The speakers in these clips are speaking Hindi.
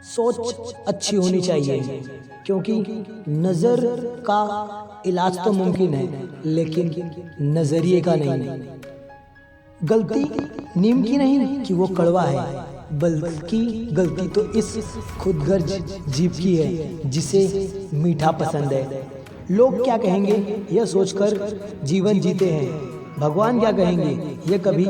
सोच अच्छी होनी चाहिए, क्योंकि नज़र का इलाज तो मुमकिन है लेकिन नज़रिए का नहीं। गलती नीम की नहीं कि वो कड़वा है, बल्कि गलती तो इस खुदगर्ज जीव की है जिसे मीठा पसंद है। लोग क्या कहेंगे यह सोचकर जीवन जीते हैं, भगवान क्या कहेंगे यह कभी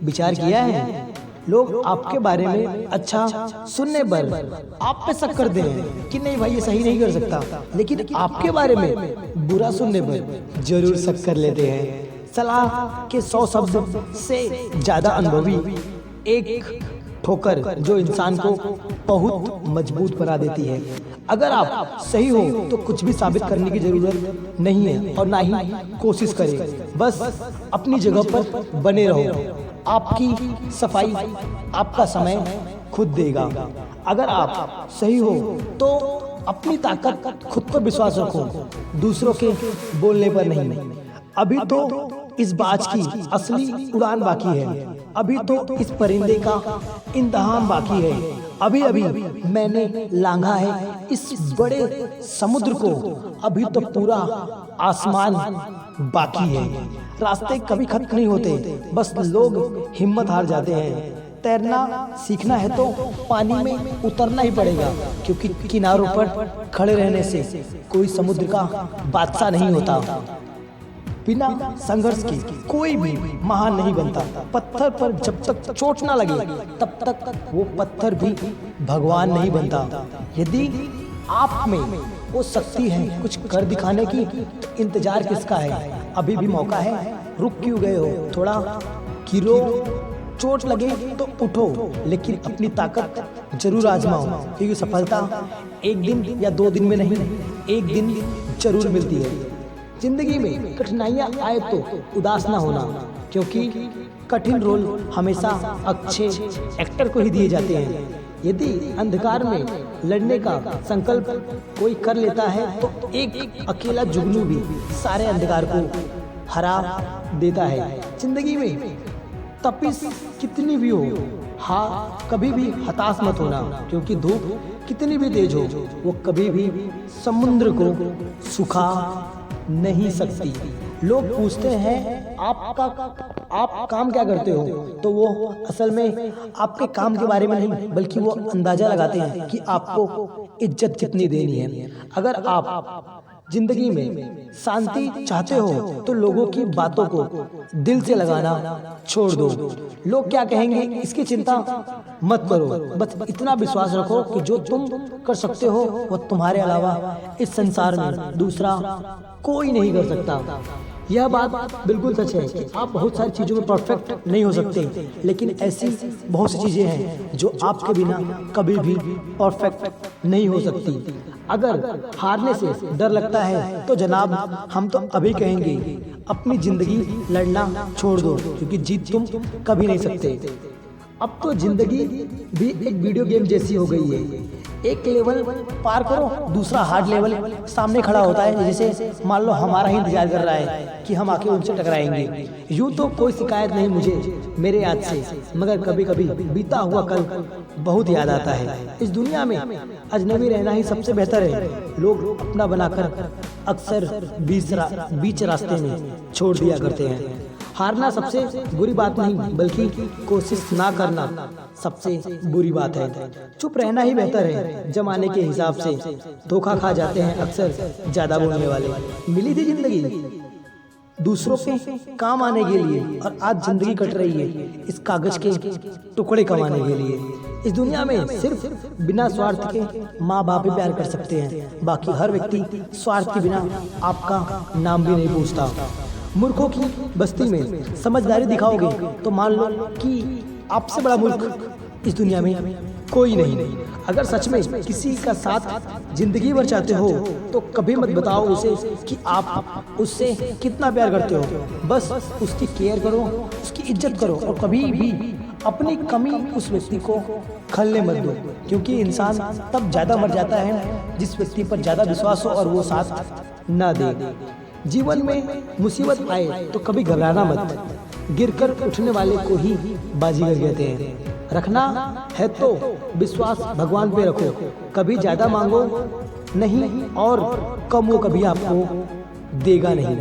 विचार किया है? लोग आपके बारे में अच्छा सुनने पर आप पे शक करते हैं कि नहीं भाई ये सही नहीं कर सकता, लेकिन आपके बारे में बुरा सुनने पर जरूर शक कर लेते हैं। सलाह के 100 शब्द से ज्यादा अनुभवी एक ठोकर जो इंसान को बहुत मजबूत बना देती है। अगर आप सही हो तो कुछ भी साबित करने की जरूरत नहीं है और ना ही कोशिश करें, बस अपनी जगह पर बने रहो। आपकी सफाई आपका समय खुद देगा। अगर आप सही हो तो अपनी ताकत खुद पर विश्वास रखो, दूसरों के बोलने पर नहीं। अभी तो इस बाज की असली उड़ान बाकी है, अभी तो इस परिंदे का इम्तिहान बाकी है। अभी अभी मैंने लांघा है इस बड़े समुद्र को, अभी तो पूरा आसमान बाकी है। रास्ते कभी खत्म नहीं होते, बस लोग हिम्मत हार जाते हैं। तैरना सीखना है तो पानी में उतरना ही पड़ेगा, क्योंकि किनारों पर खड़े रहने से कोई समुद्र का बादशाह नहीं होता। बिना संघर्ष के कोई भी महान नहीं बनता। पत्थर पर जब तक चोट ना लगे तब तक वो पत्थर भी भगवान नहीं बनता। यदि आप में वो शक्ति है कुछ कर दिखाने की तो इंतजार किसका है? अभी भी मौका है, रुक क्यों गए हो? थोड़ा गिरो, चोट लगे तो उठो, लेकिन अपनी ताकत जरूर आजमाओ, क्योंकि सफलता एक दिन या 2 दिन में नहीं, एक दिन जरूर मिलती है। जिंदगी में कठिनाइयां आए तो उदास ना होना, क्योंकि कठिन रोल हमेशा अच्छे एक्टर को ही दिए जाते हैं। यदि अंधकार में लड़ने का संकल्प कोई कर लेता है तो एक अकेला जुगनू भी सारे अंधकार को हरा देता है। जिंदगी में तपिश कितनी भी हो, कभी भी हताश मत होना, क्योंकि धूप कितनी भी तेज हो वो कभी भी समुद्र को सुखा नहीं सकती। लोग पूछते हैं आप काम क्या करते हो, तो वो असल में आपके काम के बारे में नहीं बल्कि वो अंदाजा लगाते हैं कि आपको इज्जत कितनी देनी है। अगर आप जिंदगी में शांति चाहते हो तो लोगों की बातों को दिल से लगाना छोड़ दो। लोग क्या कहेंगे इसकी चिंता मत करो, बस इतना विश्वास रखो कि जो तुम कर सकते हो वो तुम्हारे अलावा इस संसार में दूसरा कोई नहीं कर सकता। यह बात बिल्कुल सच है कि आप बहुत सारी चीजों में परफेक्ट नहीं हो सकते, लेकिन ऐसी बहुत सी चीजें हैं जो आपके बिना कभी भी परफेक्ट नहीं हो सकती। अगर हारने से डर लगता है तो जनाब हम तो अभी कहेंगे अपनी जिंदगी लड़ना छोड़ दो, क्योंकि जीत तुम कभी नहीं सकते। अब तो जिंदगी भी एक वीडियो गेम जैसी हो गई है। एक लेवल पार करो, दूसरा हार्ड लेवल सामने खड़ा होता है, जैसे मान लो हमारा ही इंतजार कर रहा है कि हम आके उनसे टकराएंगे। यूं तो कोई शिकायत नहीं मुझे मेरे याद से, मगर कभी कभी बीता हुआ कल बहुत याद आता है। इस दुनिया में अजनबी रहना ही सबसे बेहतर है। लोग अपना बनाकर अक्सर बीच रास्ते में छोड़ दिया करते हैं। हारना सबसे बुरी बात नहीं, बल्कि कोशिश ना करना सबसे बुरी बात है। चुप रहना ही बेहतर है। जमाने के हिसाब से धोखा खा जाते हैं अक्सर ज्यादा बोलने वाले। मिली थी जिंदगी दूसरों के काम आने के लिए, और आज जिंदगी कट रही है इस कागज के टुकड़े कमाने के लिए। इस दुनिया में सिर्फ बिना स्वार्थ के माँ बाप ही प्यार कर सकते हैं, बाकी हर व्यक्ति स्वार्थ के बिना आपका नाम भी नहीं पूछता। मूर्खों की बस्ती में समझदारी दिखाओगे तो मान लो कि आपसे बड़ा मूर्ख इस दुनिया में कोई नहीं। अगर सच में किसी का साथ जिंदगी भर चाहते हो तो कभी मत बताओ उसे कि आप उससे कितना प्यार करते हो। बस उसकी केयर करो, उसकी इज्जत करो, और कभी भी अपनी कमी उस व्यक्ति को खलने मत दो, क्योंकि इंसान तब ज्यादा मर जाता है जिस व्यक्ति पर ज्यादा विश्वास हो और वो साथ ना दे। जीवन में मुसीबत आए तो कभी घबराना मत, गिरकर उठने वाले को ही बाजीगर कहते हैं। रखना है तो विश्वास भगवान पे रखो, कभी ज़्यादा मांगो नहीं और कम वो कभी आपको देगा नहीं।